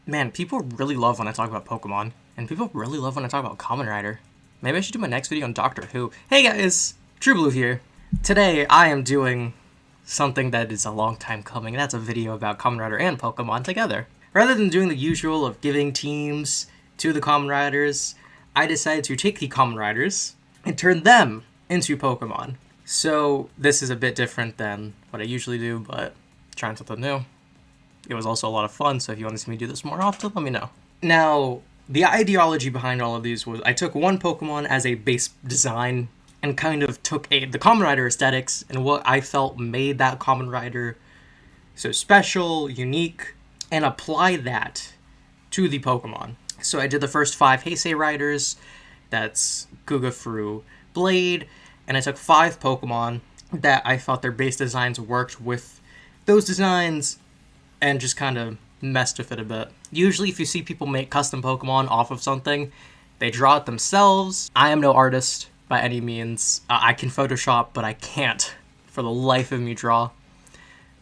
Man, people really love when I talk about Pokemon, and people really love when I talk about Kamen Rider. Maybe I should do my next video on Doctor Who. Hey guys, True Blue here. Today I am doing something that is a long time coming, and that's a video about Kamen Rider and Pokemon together. Rather than doing the usual of giving teams to the Kamen Riders, I decided to take the Kamen Riders and turn them into Pokemon. So this is a bit different than what I usually do, but trying something new. It was also a lot of fun, so if you want to see me do this more often, let me know. Now, the ideology behind all of these was I took one Pokemon as a base design and kind of took the Kamen Rider aesthetics and what I felt made that Kamen Rider so special, unique, and apply that to the Pokemon. So I did the first 5 Heisei Riders, that's Kuuga through Blade, and I took 5 Pokemon that I thought their base designs worked with those designs and just kind of messed with it a bit. Usually if you see people make custom Pokemon off of something, they draw it themselves. I am no artist by any means. I can Photoshop, but I can't for the life of me draw.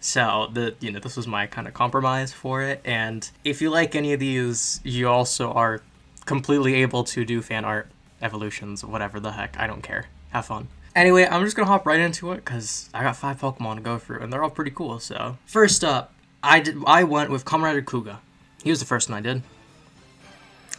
So this was my kind of compromise for it. And if you like any of these, you also are completely able to do fan art, evolutions, whatever the heck. I don't care. Have fun. Anyway, I'm just gonna hop right into it because I got 5 Pokemon to go through, and they're all pretty cool. So first up, I went with Kamen Rider Kuuga. He was the first one I did.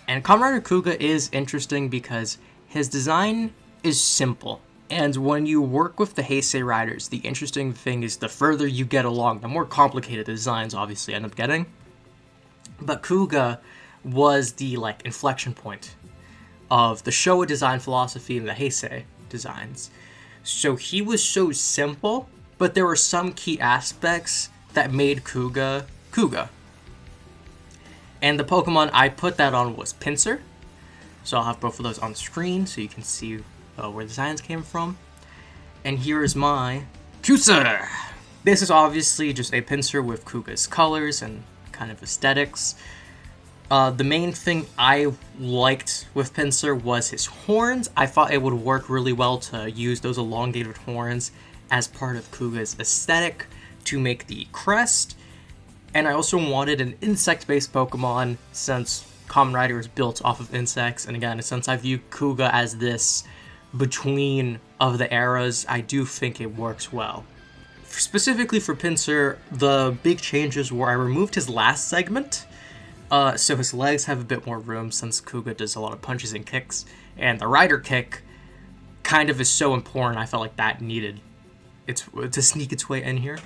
And Kamen Rider Kuuga is interesting because his design is simple. And when you work with the Heisei Riders, the interesting thing is the further you get along, the more complicated the designs obviously end up getting. But Kuuga was the inflection point of the Showa design philosophy and the Heisei designs. So he was so simple, but there were some key aspects that made Kuuga Kuuga. And the Pokemon I put that on was Pinsir. So I'll have both of those on screen so you can see where the designs came from. And here is my Kuuga. This is obviously just a Pinsir with Kuuga's colors and kind of aesthetics. The main thing I liked with Pinsir was his horns. I thought it would work really well to use those elongated horns as part of Kuuga's aesthetic to make the crest. And I also wanted an insect-based Pokemon since Kamen Rider is built off of insects. And again, since I view Kuuga as this between of the eras, I do think it works well. Specifically for Pinsir, the big changes were I removed his last segment. So his legs have a bit more room since Kuuga does a lot of punches and kicks. And the Rider Kick kind of is so important, I felt like that needed to sneak its way in here.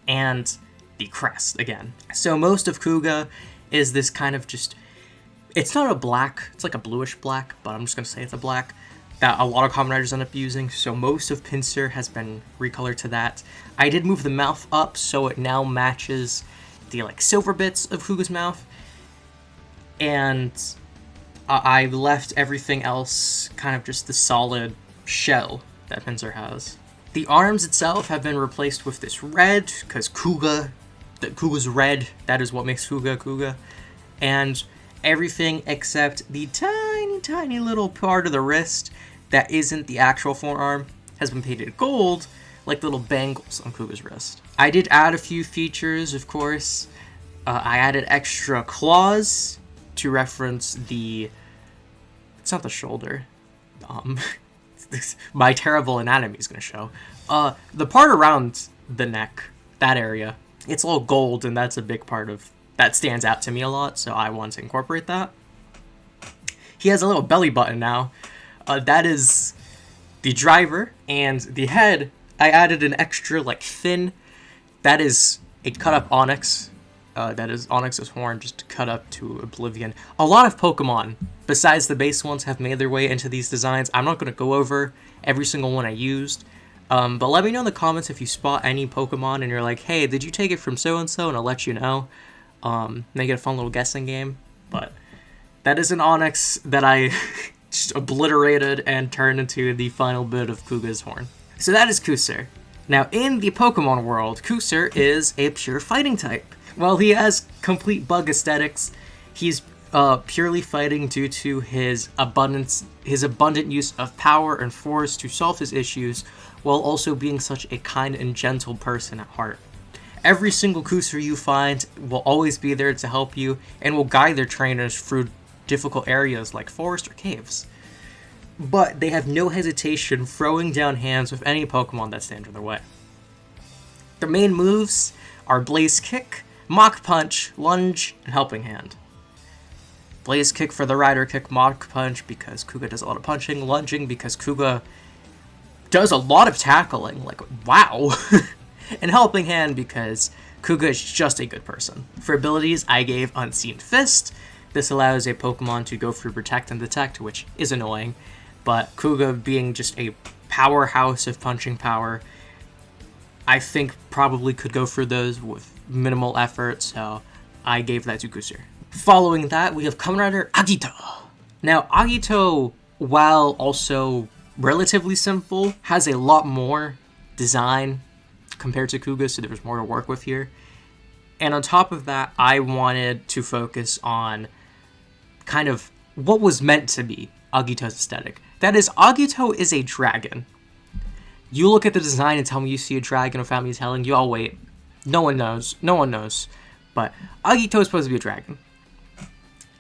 And the crest, again. So most of Kuuga is this kind of just, it's not a black, it's like a bluish black, but I'm just going to say it's a black, that a lot of Kamen Riders end up using. So most of Pinsir has been recolored to that. I did move the mouth up, so it now matches the silver bits of Kuuga's mouth. And I left everything else kind of just the solid shell that Pinsir has. The arms itself have been replaced with this red, because Kuuga's red, that is what makes Kuuga Kuuga. And everything except the tiny little part of the wrist that isn't the actual forearm has been painted gold, like little bangles on Kuuga's wrist. I did add a few features, of course. I added extra claws to reference it's not the shoulder. My terrible anatomy is going to show. The part around the neck, that area, it's all gold, and that's a big part of, that stands out to me a lot, so I want to incorporate that. He has a little belly button now. That is the driver, and the head, I added an extra, thin, that is a cut-up Onyx. That is Onyx's horn, just cut up to oblivion. A lot of Pokemon, besides the base ones, have made their way into these designs. I'm not going to go over every single one I used, but let me know in the comments if you spot any Pokemon and you're like, hey, did you take it from so-and-so? And I'll let you know. Make it a fun little guessing game. But that is an Onyx that I just obliterated and turned into the final bit of Kuuga's horn. So that is Kuuga. Now, in the Pokemon world, Kuuga is a pure fighting type. While he has complete bug aesthetics, he's purely fighting due to his abundant use of power and force to solve his issues, while also being such a kind and gentle person at heart. Every single Kuuga you find will always be there to help you and will guide their trainers through difficult areas like forest or caves. But they have no hesitation throwing down hands with any Pokemon that stands in their way. Their main moves are Blaze Kick, Mach Punch, Lunge, and Helping Hand. Blaze Kick for the Rider Kick, Mach Punch because Kuuga does a lot of punching, Lunging because Kuuga does a lot of tackling, like, wow! And Helping Hand because Kuuga is just a good person. For abilities, I gave Unseen Fist. This allows a Pokemon to go through Protect and Detect, which is annoying, but Kuuga being just a powerhouse of punching power, I think probably could go through those with minimal effort, so I gave that to Kuuga. Following that, we have Kamen Rider Agito. Now, Agito, while also relatively simple, has a lot more design compared to Kuuga, so there's more to work with here. And on top of that, I wanted to focus on kind of what was meant to be Agito's aesthetic. That is, Agito is a dragon. You look at the design and tell me you see a dragon without me telling you, I'll wait. No one knows. No one knows. But Agito is supposed to be a dragon.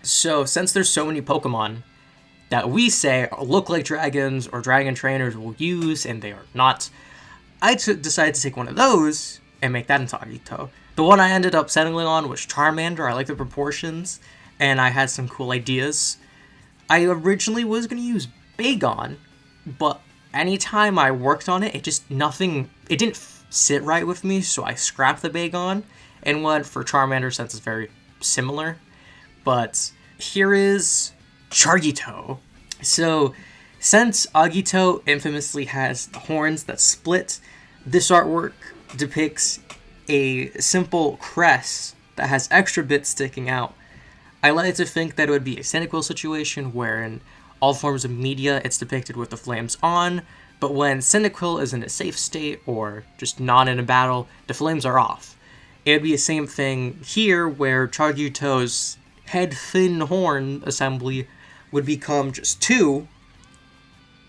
So, since there's so many Pokemon that we say look like dragons or dragon trainers will use, and they are not, I decided to take one of those and make that into Agito. The one I ended up settling on was Charmander. I like the proportions, and I had some cool ideas. I originally was going to use Bagon, but anytime I worked on it, it didn't sit right with me, so I scrapped the Bagon and went for Charmander since it's very similar. But here is Chargito. So, since Agito infamously has horns that split, this artwork depicts a simple crest that has extra bits sticking out. I like to think that it would be a Cyndaquil situation where in all forms of media it's depicted with the flames on, but when Cyndaquil is in a safe state or just not in a battle, the flames are off. It would be the same thing here where Chargito's head thin horn assembly would become just two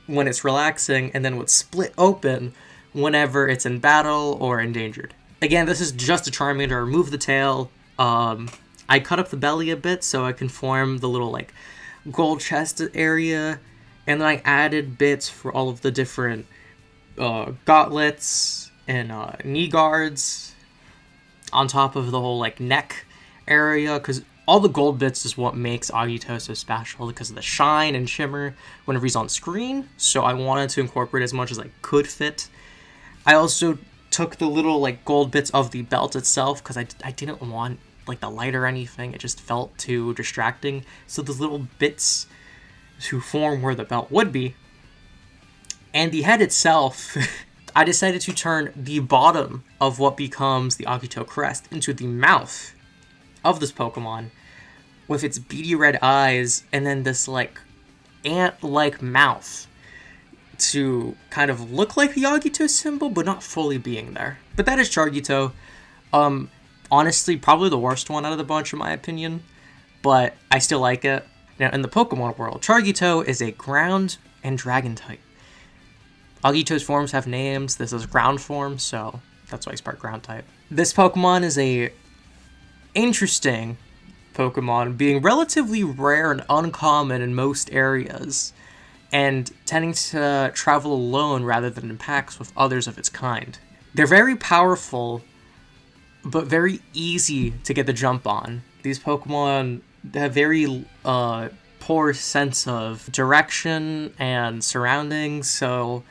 when it's relaxing and then would split open whenever it's in battle or endangered. Again, this is just a Charmander. Remove the tail. I cut up the belly a bit so I can form the little like gold chest area, and then I added bits for all of the different gauntlets and knee guards on top of the whole like neck area, because all the gold bits is what makes Agito so special because of the shine and shimmer whenever he's on screen, so I wanted to incorporate as much as I could fit. I also took the little like gold bits of the belt itself because I didn't want like the light or anything. It just felt too distracting, so those little bits to form where the belt would be. And the head itself, I decided to turn the bottom of what becomes the Agito crest into the mouth of this Pokemon with its beady red eyes and then this like ant-like mouth to kind of look like the Agito symbol but not fully being there. But that is Chargito. Honestly, probably the worst one out of the bunch in my opinion, but I still like it. Now, in the Pokemon world, Chargito is a ground and dragon type. Agito's forms have names. This is ground form, so that's why he's part ground type. This Pokemon is a interesting Pokemon, being relatively rare and uncommon in most areas, and tending to travel alone rather than in packs with others of its kind. They're very powerful, but very easy to get the jump on. These Pokemon have very poor sense of direction and surroundings, so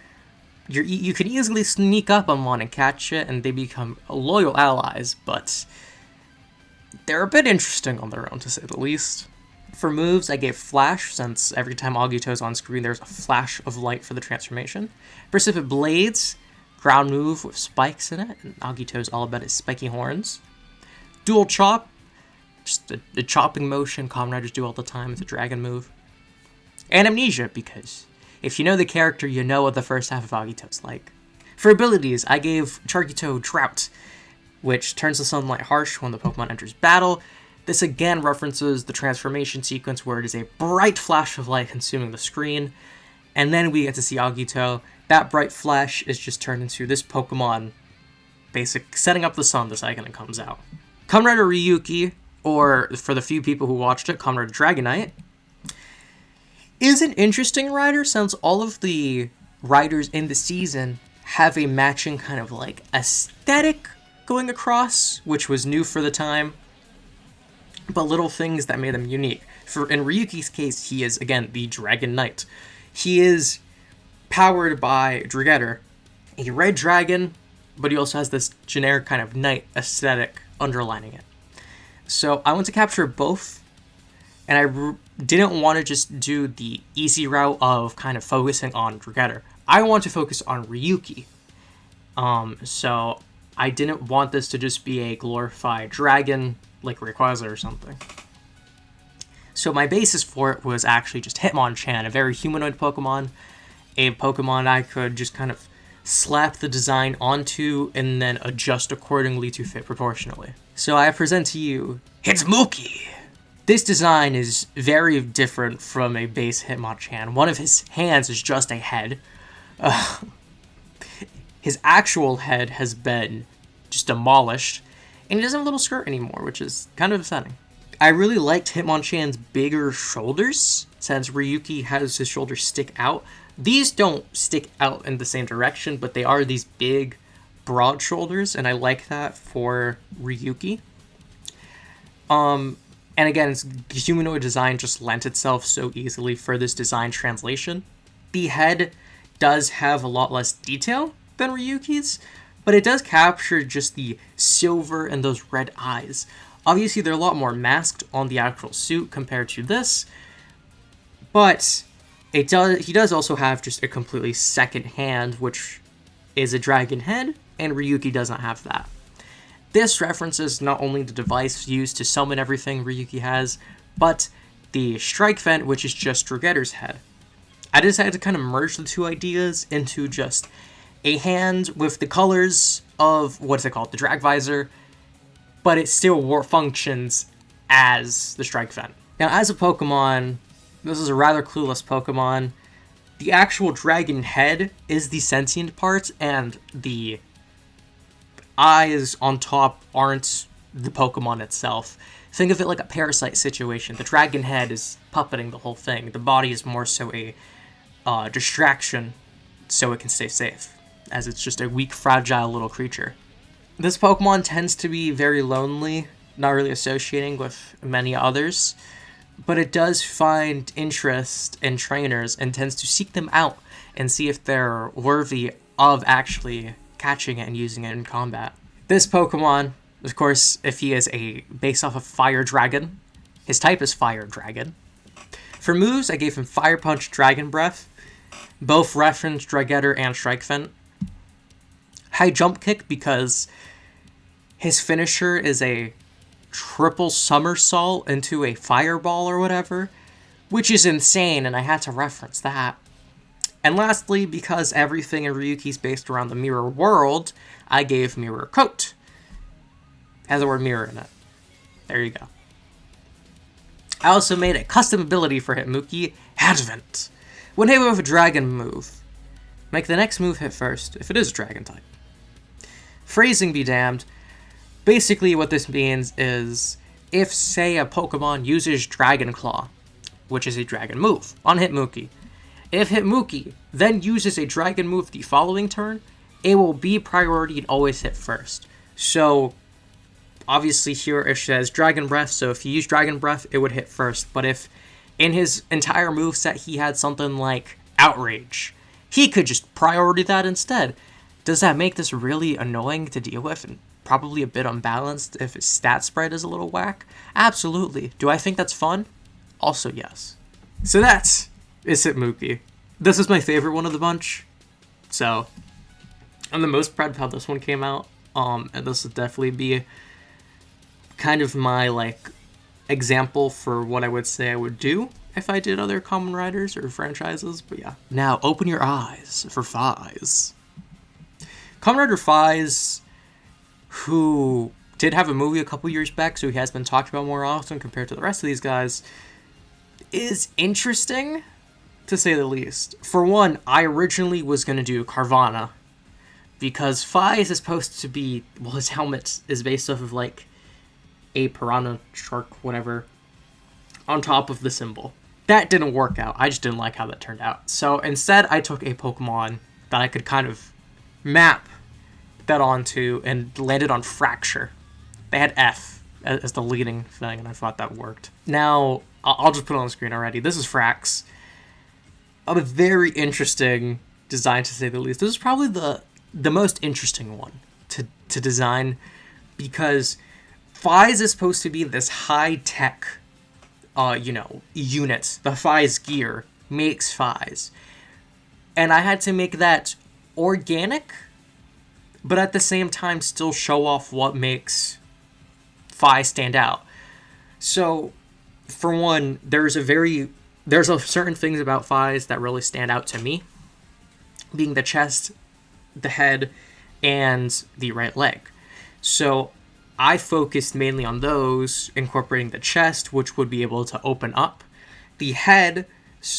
you can easily sneak up on one and catch it, and they become loyal allies, but they're a bit interesting on their own, to say the least. For moves, I gave Flash, since every time Agito's on screen, there's a flash of light for the transformation. Precipitate Blades, ground move with spikes in it, and Agito's all about his spiky horns. Dual Chop, just a chopping motion Kamen Riders do all the time. It's a dragon move. And Amnesia, because if you know the character, you know what the first half of Agito's like. For abilities, I gave Chargito Drought, which turns the sunlight harsh when the Pokemon enters battle. This again references the transformation sequence where it is a bright flash of light consuming the screen, and then we get to see Agito. That bright flash is just turned into this Pokemon basic setting up the sun the second it comes out. Kamen Rider Ryuki, or for the few people who watched it, Kamen Rider Dragon Knight, is an interesting rider since all of the riders in the season have a matching kind of like aesthetic going across, which was new for the time, but little things that made them unique. In Ryuki's case, he is, again, the Dragon Knight. He is powered by Dragetter, a red dragon, but he also has this generic kind of knight aesthetic underlining it. So I want to capture both, and I didn't want to just do the easy route of kind of focusing on Dragetter. I want to focus on Ryuki. So I didn't want this to just be a glorified dragon like Rayquaza or something. So my basis for it was actually just Hitmonchan, a very humanoid Pokemon, a Pokemon I could just kind of slap the design onto and then adjust accordingly to fit proportionally. So I present to you Hitmonchan. This design is very different from a base Hitmonchan. One of his hands is just a head. His actual head has been just demolished, and he doesn't have a little skirt anymore, which is kind of upsetting. I really liked Hitmonchan's bigger shoulders, since Ryuki has his shoulders stick out. These don't stick out in the same direction, but they are these big, broad shoulders, and I like that for Ryuki. And again, his humanoid design just lent itself so easily for this design translation. The head does have a lot less detail than Ryuki's, but it does capture just the silver and those red eyes. Obviously, they're a lot more masked on the actual suit compared to this, but he does also have just a completely second hand, which is a dragon head, and Ryuki does not have that. This references not only the device used to summon everything Ryuki has, but the strike vent, which is just Dragetter's head. I decided to kind of merge the two ideas into just a hand with the colors of, the drag visor, but it still functions as the strike vent. Now, as a Pokemon, this is a rather clueless Pokemon. The actual dragon head is the sentient part, and the eyes on top aren't the Pokemon itself. Think of it like a parasite situation. The dragon head is puppeting the whole thing. The body is more so a distraction so it can stay safe, as it's just a weak, fragile little creature. This Pokemon tends to be very lonely, not really associating with many others, but it does find interest in trainers and tends to seek them out and see if they're worthy of actually catching it and using it in combat. This Pokemon, of course, if he is based off of Fire Dragon, his type is Fire Dragon. For moves, I gave him Fire Punch, Dragon Breath, both reference Dragetter and Strike Vent. High Jump Kick because his finisher is a triple somersault into a fireball or whatever, which is insane, and I had to reference that. And lastly, because everything in Ryuki's based around the mirror world, I gave Mirror Coat. Has the word mirror in it. There you go. I also made a custom ability for Hitmonchan, Advent. When hit with a dragon move, make the next move hit first, if it is a dragon type. Phrasing be damned. Basically what this means is, if, say, a Pokemon uses Dragon Claw, which is a dragon move, on Hitmonchan, if Hitmonchan then uses a dragon move the following turn, it will be priority and always hit first. So, obviously here it says Dragon Breath, so if you use Dragon Breath, it would hit first. But if in his entire moveset he had something like Outrage, he could just priority that instead. Does that make this really annoying to deal with and probably a bit unbalanced if his stat spread is a little whack? Absolutely. Do I think that's fun? Also, yes. So that is Hitmonchan. This is my favorite one of the bunch. So, I'm the most proud of how this one came out. And this would definitely be kind of my, example for what I would say I would do if I did other Kamen Riders or franchises, but yeah. Now, open your eyes for Faiz. Kamen Rider Faiz, who did have a movie a couple years back, so he has been talked about more often compared to the rest of these guys, is interesting, to say the least. For one, I originally was going to do Carvana, because Faiz is supposed to be, well, his helmet is based off of like a piranha shark, whatever, on top of the symbol. That didn't work out. I just didn't like how that turned out. So instead, I took a Pokemon that I could kind of map that onto and landed on Fracture. They had F as the leading thing, and I thought that worked. Now, I'll just put it on the screen already. This is Frax. A very interesting design, to say the least. This is probably the most interesting one to design, because Faiz is supposed to be this high-tech unit. The Faiz gear makes Faiz. And I had to make that organic, but at the same time still show off what makes Faiz stand out. So, for one, there's certain things about Faiz that really stand out to me, being the chest, the head, and the right leg. So I focused mainly on those, incorporating the chest, which would be able to open up, the head,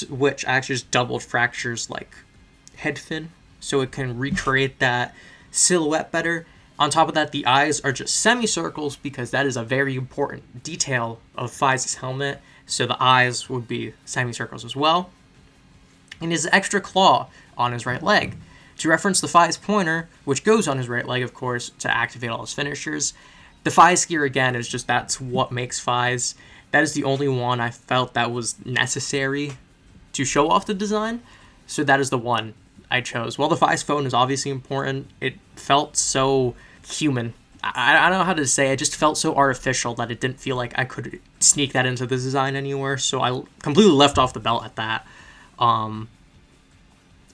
which actually just doubled Fracture's like head fin, so it can recreate that silhouette better. On top of that, the eyes are just semicircles, because that is a very important detail of Faiz's helmet, so the eyes would be semicircles as well. And his extra claw on his right leg, to reference the Faiz pointer, which goes on his right leg, of course, to activate all his finishers. The Faiz gear, again, is just, that's what makes Faiz. That is the only one I felt that was necessary to show off the design, so that is the one I chose. While the Faiz phone is obviously important, it felt so human. I don't know how to say, it just felt so artificial that it didn't feel like I could sneak that into the design anywhere, so I completely left off the belt at that. And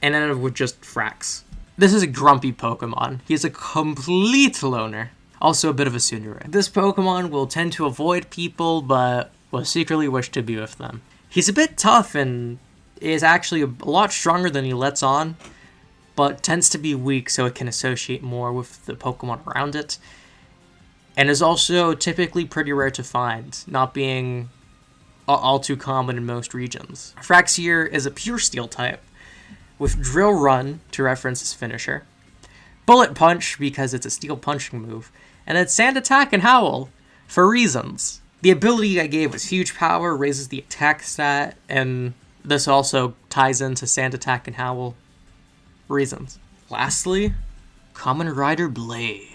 then with just Frax. This is a grumpy Pokemon. He is a complete loner. Also a bit of a tsundere. This Pokemon will tend to avoid people, but will secretly wish to be with them. He's a bit tough and is actually a lot stronger than he lets on, but tends to be weak, so it can associate more with the Pokemon around it. And is also typically pretty rare to find, not being all too common in most regions. Frax here is a pure Steel type, with Drill Run to reference his finisher, Bullet Punch because it's a steel punching move, and then Sand Attack and Howl for reasons. The ability I gave was Huge Power, raises the attack stat, and this also ties into Sand Attack and Howl reasons. Lastly, Kamen Rider Blade.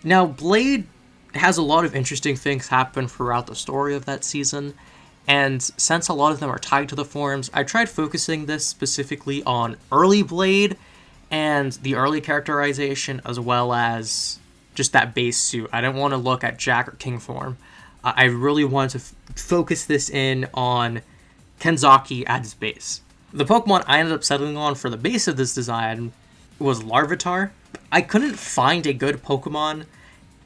Now, Blade has a lot of interesting things happen throughout the story of that season, and since a lot of them are tied to the forums, I tried focusing this specifically on early Blade and the early characterization, as well as just that base suit. I didn't want to look at Jack or King form. I really wanted to focus this in on Kenzaki at his base. The Pokemon I ended up settling on for the base of this design was Larvitar. I couldn't find a good Pokemon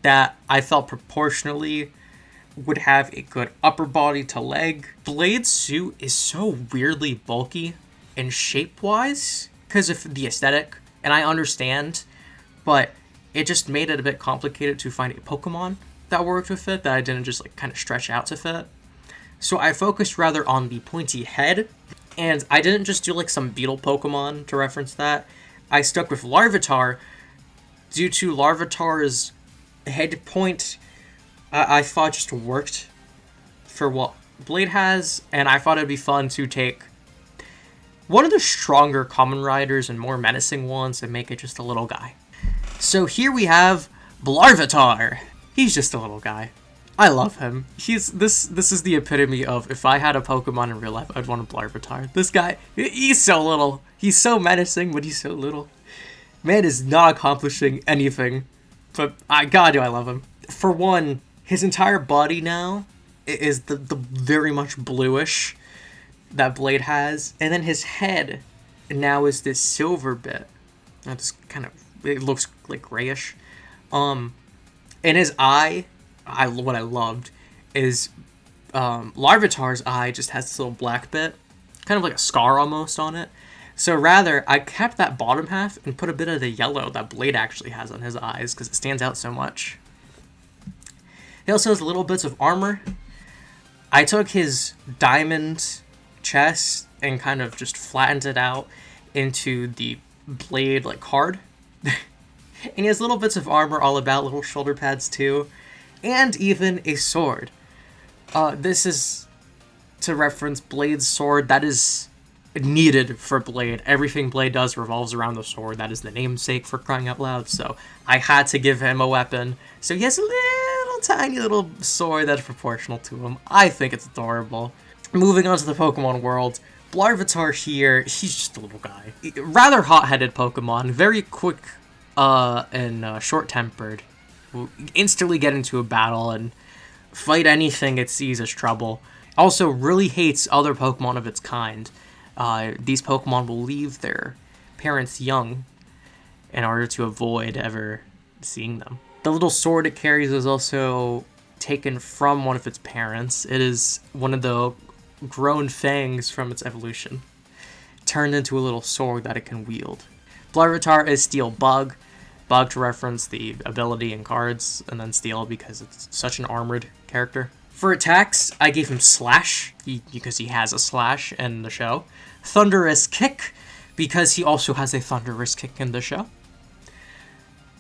that I felt proportionally would have a good upper body to leg. Blade's suit is so weirdly bulky and shape-wise because of the aesthetic, and I understand, but it just made it a bit complicated to find a Pokemon that worked with it, that I didn't just like kind of stretch out to fit. So I focused rather on the pointy head, and I didn't just do like some beetle Pokemon to reference that. I stuck with Larvitar due to Larvitar's head point. I thought just worked for what Blade has, and I thought it'd be fun to take one of the stronger Kamen Riders and more menacing ones and make it just a little guy. So here we have Blarvitar. He's just a little guy. I love him. This is the epitome of, if I had a Pokemon in real life, I'd want a Blarvitar. This guy, he's so little. He's so menacing, but he's so little. Man is not accomplishing anything, but God do I love him. For one, his entire body now is the very much bluish that Blade has, and then his head now is this silver bit. That's kind of, it looks like grayish. And his eye, what I loved is Larvitar's eye just has this little black bit, kind of like a scar almost on it. So rather, I kept that bottom half and put a bit of the yellow that Blade actually has on his eyes because it stands out so much. He also has little bits of armor. I took his diamond chest and kind of just flattened it out into the Blade like card. And he has little bits of armor all about, little shoulder pads too, and even a sword. This is to reference Blade's sword. That is needed for Blade. Everything Blade does revolves around the sword. That is the namesake, for crying out loud. So I had to give him a weapon. So he has a little tiny little sword that's proportional to him. I think it's adorable. Moving on to the Pokemon world. Larvitar here, he's just a little guy. Rather hot-headed Pokemon, very quick and short-tempered. Will instantly get into a battle and fight anything it sees as trouble. Also, really hates other Pokemon of its kind. These Pokemon will leave their parents young in order to avoid ever seeing them. The little sword it carries is also taken from one of its parents. It is one of the grown fangs from its evolution, turned into a little sword that it can wield. Larvitar is Steel Bug. Bug to reference the ability in cards, and then Steel because it's such an armored character. For attacks, I gave him Slash, because he has a Slash in the show. Thunderous Kick, because he also has a Thunderous Kick in the show.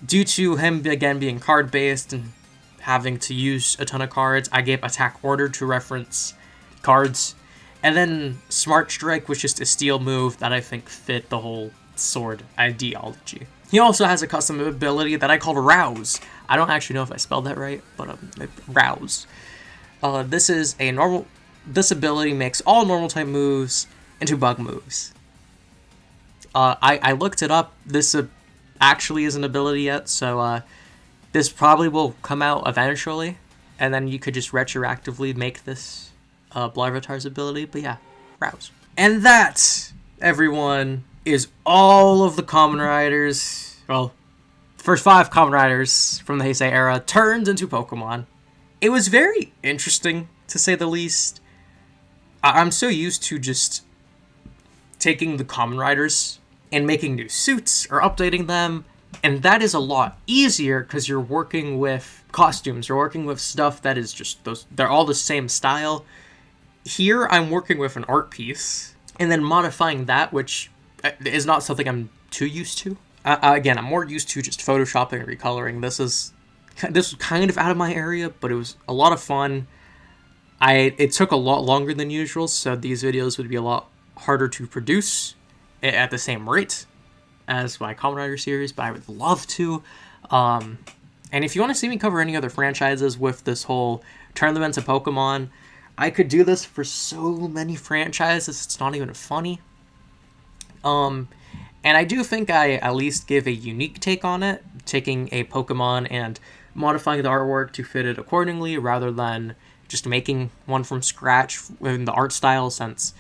Due to him, again, being card-based and having to use a ton of cards, I gave Attack Order to reference cards. And then Smart Strike was just a steel move that I think fit the whole sword ideology. He also has a custom ability that I called Rouse. I don't actually know if I spelled that right, but Rouse. This ability makes all normal type moves into bug moves. I looked it up. This actually isn't an ability yet, so this probably will come out eventually, and then you could just retroactively make this Larvitar's ability. But yeah, Rouse. And that, everyone, is all of the Kamen Riders. Well, first 5 Kamen Riders from the Heisei era turned into Pokemon. It was very interesting, to say the least. I'm so used to just taking the Kamen Riders and making new suits or updating them, and that is a lot easier because you're working with costumes, you're working with stuff that is just they're all the same style. Here, I'm working with an art piece and then modifying that, which is not something I'm too used to. Again, I'm more used to just photoshopping and recoloring. This was kind of out of my area, but it was a lot of fun. It took a lot longer than usual, so these videos would be a lot harder to produce at the same rate as my Kamen Rider series, but I would love to. And if you want to see me cover any other franchises with this whole turn them into Pokemon, I could do this for so many franchises, it's not even funny. And I do think I at least give a unique take on it, taking a Pokemon and modifying the artwork to fit it accordingly, rather than just making one from scratch in the art style, since,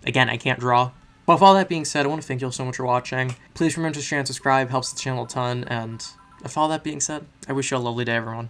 again, I can't draw. But with all that being said, I want to thank you all so much for watching. Please remember to share and subscribe, helps the channel a ton, and with all that being said, I wish you a lovely day, everyone.